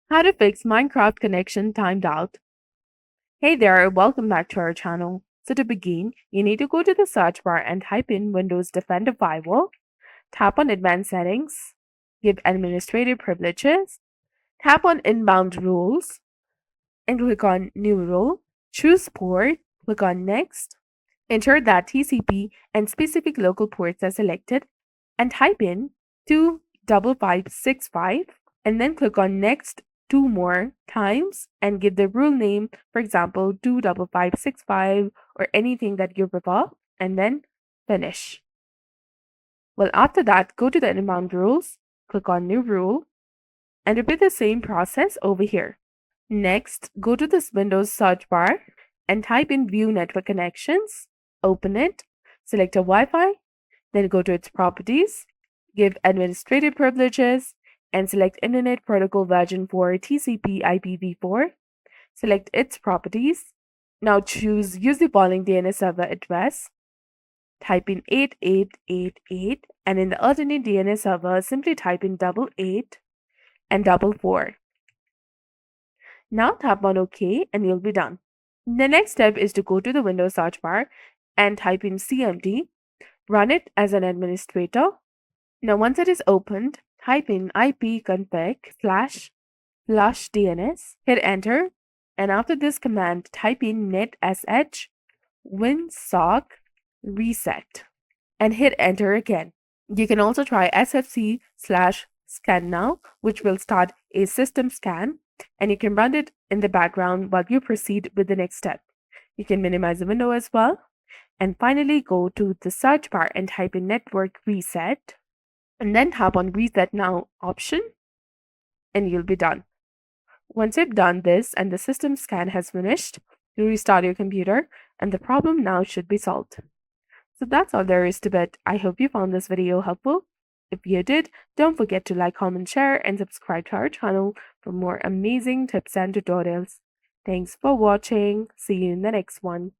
How to fix Minecraft connection timed out. Hey there, welcome back to our channel. So to begin, you need to go to the search bar and type in Windows Defender Firewall, tap on Advanced Settings, give Administrative Privileges, tap on Inbound Rules, and click on New Rule, choose Port, click on Next, enter that TCP and specific local ports are selected, and type in 25565 and then click on Next two more times and give the rule name, for example, 25565 or anything that you prefer, and then finish. Well, after that, go to the inbound rules, click on New Rule, and repeat the same process over here. Next, go to this Windows search bar and type in View Network Connections, open it, select a Wi-Fi, then go to its properties, give administrative privileges, and select Internet Protocol version for TCP IPv4. Select its properties. Now choose use the following DNS server address. Type in 8888 and in the alternate DNS server, simply type in 88 and 44. Now tap on OK and you'll be done. The next step is to go to the Windows search bar and type in CMD, run it as an administrator. Now once it is opened, type in ipconfig//DNS, hit enter, and after this command, type in netsh winsock reset and hit enter again. You can also try sfc/scan now, which will start a system scan, and you can run it in the background while you proceed with the next step. You can minimize the window as well. And finally, go to the search bar and type in network reset, and then tap on reset now option, and you'll be done. Once you've done this and the system scan has finished, you restart your computer and the problem now should be solved. So that's all there is to it. I hope you found this video helpful. If you did, don't forget to like, comment, share, and subscribe to our channel for more amazing tips and tutorials. Thanks for watching. See you in the next one.